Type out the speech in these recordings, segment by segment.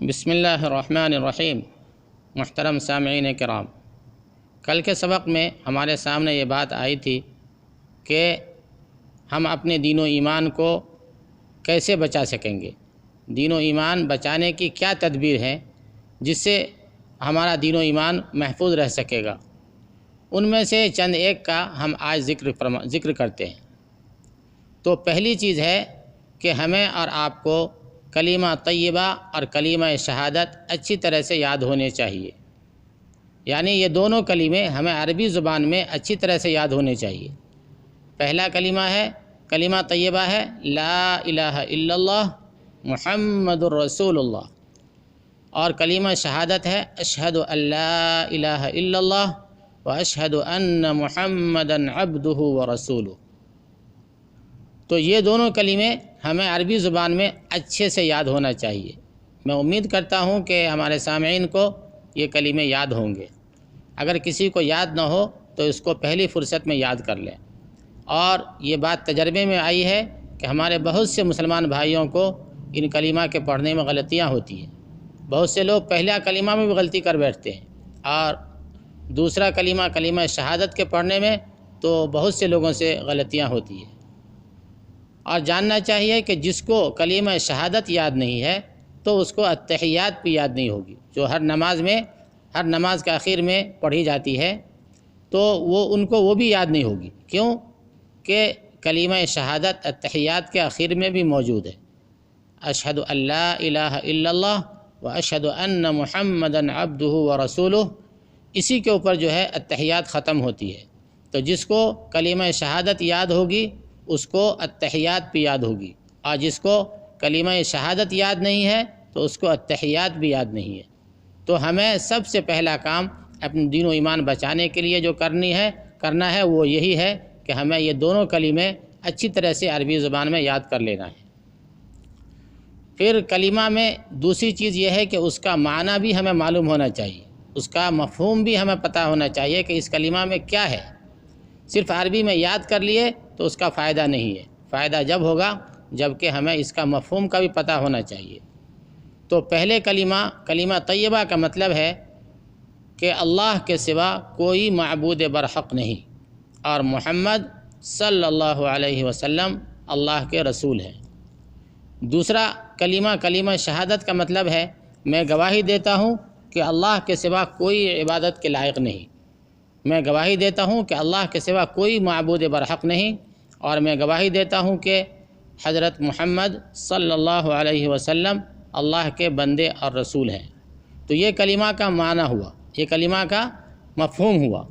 بسم اللہ الرحمن الرحیم۔ محترم سامعین کرام، کل کے سبق میں ہمارے سامنے یہ بات آئی تھی کہ ہم اپنے دین و ایمان کو کیسے بچا سکیں گے، دین و ایمان بچانے کی کیا تدبیر ہے جس سے ہمارا دین و ایمان محفوظ رہ سکے گا۔ ان میں سے چند ایک کا ہم آج ذکر کرتے ہیں۔ تو پہلی چیز ہے کہ ہمیں اور آپ کو کلمہ طیبہ اور کلمہ شہادت اچھی طرح سے یاد ہونے چاہیے، یعنی یہ دونوں کلمے ہمیں عربی زبان میں اچھی طرح سے یاد ہونے چاہیے۔ پہلا کلمہ طیبہ ہے لا الہ الا اللہ محمد الرسول اللہ، اور کلمہ شہادت ہے اشہد ان لا الہ الا اللہ واشہد ان محمدا عبدہ ورسولہ۔ تو یہ دونوں کلمے ہمیں عربی زبان میں اچھے سے یاد ہونا چاہیے۔ میں امید کرتا ہوں کہ ہمارے سامعین کو یہ کلمے یاد ہوں گے۔ اگر کسی کو یاد نہ ہو تو اس کو پہلی فرصت میں یاد کر لیں۔ اور یہ بات تجربے میں آئی ہے کہ ہمارے بہت سے مسلمان بھائیوں کو ان کلمہ کے پڑھنے میں غلطیاں ہوتی ہیں۔ بہت سے لوگ پہلا کلمہ میں بھی غلطی کر بیٹھتے ہیں، اور دوسرا کلمہ شہادت کے پڑھنے میں تو بہت سے لوگوں سے غلطیاں ہوتی ہیں۔ اور جاننا چاہیے کہ جس کو کلمہ شہادت یاد نہیں ہے تو اس کو التحیات بھی یاد نہیں ہوگی، جو ہر نماز کے آخر میں پڑھی جاتی ہے، تو وہ بھی یاد نہیں ہوگی۔ کیوں کہ کلمہ شہادت التحیات کے آخر میں بھی موجود ہے، اشہد ان لا الہ الا اللہ واشہد ان محمدا عبدہ ورسولہ، اسی کے اوپر جو ہے التحیات ختم ہوتی ہے۔ تو جس کو کلمہ شہادت یاد ہوگی اس کو التحیات بھی یاد ہوگی، اور جس کو کلمہ شہادت یاد نہیں ہے تو اس کو التحیات بھی یاد نہیں ہے۔ تو ہمیں سب سے پہلا کام اپنے دین و ایمان بچانے کے لیے جو کرنا ہے وہ یہی ہے کہ ہمیں یہ دونوں کلمے اچھی طرح سے عربی زبان میں یاد کر لینا ہے۔ پھر کلمہ میں دوسری چیز یہ ہے کہ اس کا معنی بھی ہمیں معلوم ہونا چاہیے، اس کا مفہوم بھی ہمیں پتہ ہونا چاہیے کہ اس کلمہ میں کیا ہے۔ صرف عربی میں یاد کر لیے تو اس کا فائدہ نہیں ہے، فائدہ جب ہوگا جب کہ ہمیں اس کا مفہوم کا بھی پتہ ہونا چاہیے۔ تو پہلے کلمہ طیبہ کا مطلب ہے کہ اللہ کے سوا کوئی معبود برحق نہیں، اور محمد صلی اللہ علیہ وسلم اللہ کے رسول ہیں۔ دوسرا کلمہ شہادت کا مطلب ہے میں گواہی دیتا ہوں کہ اللہ کے سوا کوئی عبادت کے لائق نہیں، میں گواہی دیتا ہوں کہ اللہ کے سوا کوئی معبود برحق نہیں، اور میں گواہی دیتا ہوں کہ حضرت محمد صلی اللہ علیہ وسلم اللہ کے بندے اور رسول ہیں۔ تو یہ کلمہ کا معنی ہوا، یہ کلمہ کا مفہوم ہوا،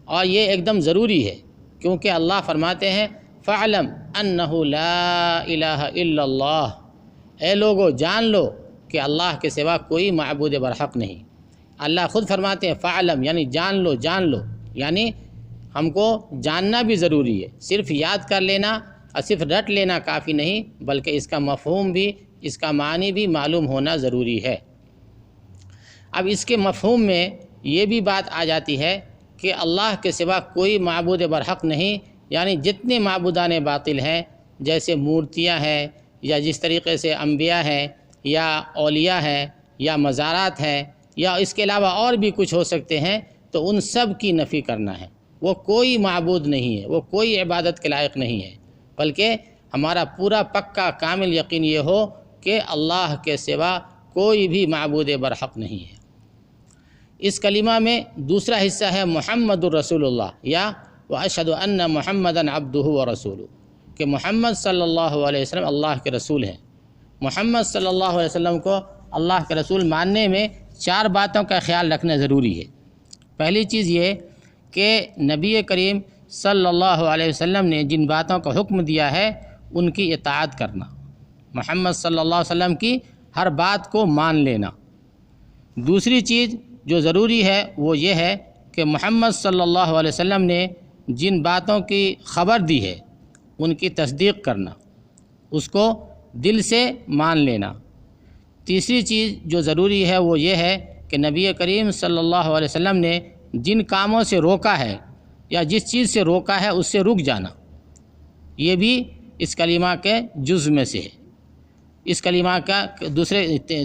اور یہ ایک دم ضروری ہے، کیونکہ اللہ فرماتے ہیں فَعْلَمْ أَنَّهُ لَا إِلَٰهَ إِلَّا اللَّهُ، اے لوگو جان لو کہ اللہ کے سوا کوئی معبود برحق نہیں۔ اللہ خود فرماتے ہیں فَعْلَمْ یعنی جان لو، یعنی ہم کو جاننا بھی ضروری ہے۔ صرف یاد کر لینا اور صرف رٹ لینا کافی نہیں، بلکہ اس کا مفہوم بھی، اس کا معنی بھی معلوم ہونا ضروری ہے۔ اب اس کے مفہوم میں یہ بھی بات آ جاتی ہے کہ اللہ کے سوا کوئی معبود برحق نہیں، یعنی جتنے معبودان باطل ہیں، جیسے مورتیاں ہیں، یا جس طریقے سے انبیاء ہیں، یا اولیاء ہیں، یا مزارات ہیں، یا اس کے علاوہ اور بھی کچھ ہو سکتے ہیں، تو ان سب کی نفی کرنا ہے۔ وہ کوئی معبود نہیں ہے، وہ کوئی عبادت کے لائق نہیں ہے، بلکہ ہمارا پورا پکا کامل یقین یہ ہو کہ اللہ کے سوا کوئی بھی معبود برحق نہیں ہے۔ اس کلمہ میں دوسرا حصہ ہے محمد الرسول اللہ، یا واشہد ان محمدا عبدہ ورسولہ، کہ محمد صلی اللہ علیہ وسلم اللہ کے رسول ہیں۔ محمد صلی اللہ علیہ وسلم کو اللہ کے رسول ماننے میں 4 باتوں کا خیال رکھنا ضروری ہے۔ پہلی چیز یہ کہ نبی کریم صلی اللہ علیہ وسلم نے جن باتوں کا حکم دیا ہے ان کی اطاعت کرنا، محمد صلی اللہ علیہ وسلم کی ہر بات کو مان لینا۔ دوسری چیز جو ضروری ہے وہ یہ ہے کہ محمد صلی اللہ علیہ وسلم نے جن باتوں کی خبر دی ہے ان کی تصدیق کرنا، اس کو دل سے مان لینا۔ تیسری چیز جو ضروری ہے وہ یہ ہے کہ نبی کریم صلی اللہ علیہ وسلم نے جن کاموں سے روکا ہے یا جس چیز سے روکا ہے اس سے رک جانا، یہ بھی اس کلمہ کے جز میں سے ہے۔ اس کلمہ کا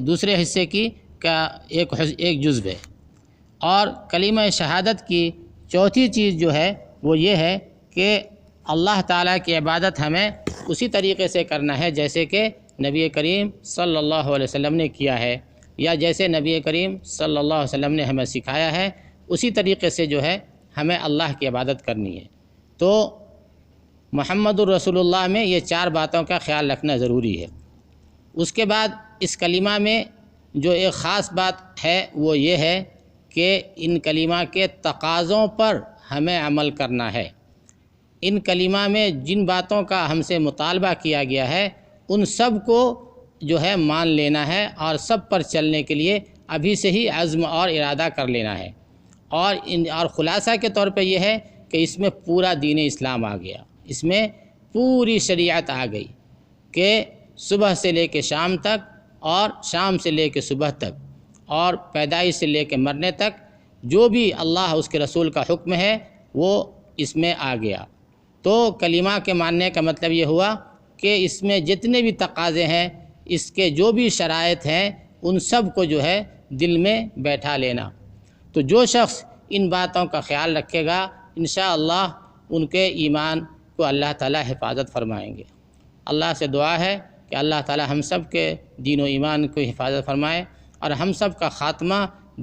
دوسرے حصے کی کا ایک جزو ہے۔ اور کلمہ شہادت کی چوتھی چیز جو ہے وہ یہ ہے کہ اللہ تعالیٰ کی عبادت ہمیں اسی طریقے سے کرنا ہے جیسے کہ نبی کریم صلی اللہ علیہ وسلم نے کیا ہے، یا جیسے نبی کریم صلی اللہ علیہ وسلم نے ہمیں سکھایا ہے اسی طریقے سے جو ہے ہمیں اللہ کی عبادت کرنی ہے۔ تو محمد الرسول اللہ میں یہ 4 باتوں کا خیال رکھنا ضروری ہے۔ اس کے بعد اس کلمہ میں جو ایک خاص بات ہے وہ یہ ہے کہ ان کلمہ کے تقاضوں پر ہمیں عمل کرنا ہے۔ ان کلمہ میں جن باتوں کا ہم سے مطالبہ کیا گیا ہے ان سب کو جو ہے مان لینا ہے، اور سب پر چلنے کے لیے ابھی سے ہی عزم اور ارادہ کر لینا ہے۔ اور خلاصہ کے طور پہ یہ ہے کہ اس میں پورا دین اسلام آ گیا، اس میں پوری شریعت آ گئی کہ صبح سے لے کے شام تک، اور شام سے لے کے صبح تک، اور پیدائش سے لے کے مرنے تک جو بھی اللہ اس کے رسول کا حکم ہے وہ اس میں آ گیا۔ تو کلمہ کے ماننے کا مطلب یہ ہوا کہ اس میں جتنے بھی تقاضے ہیں، اس کے جو بھی شرائط ہیں، ان سب کو جو ہے دل میں بیٹھا لینا۔ تو جو شخص ان باتوں کا خیال رکھے گا انشاءاللہ ان کے ایمان کو اللہ تعالی حفاظت فرمائیں گے۔ اللہ سے دعا ہے کہ اللہ تعالی ہم سب کے دین و ایمان کو حفاظت فرمائے، اور ہم سب کا خاتمہ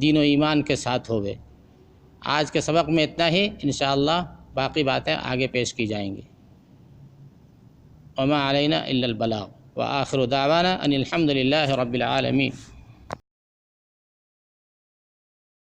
دین و ایمان کے ساتھ ہوئے۔ آج کے سبق میں اتنا ہی، انشاءاللہ باقی باتیں آگے پیش کی جائیں گی۔ وما علینا الا البلاغ، وآخر دعوانا ان الحمد للہ رب العالمین۔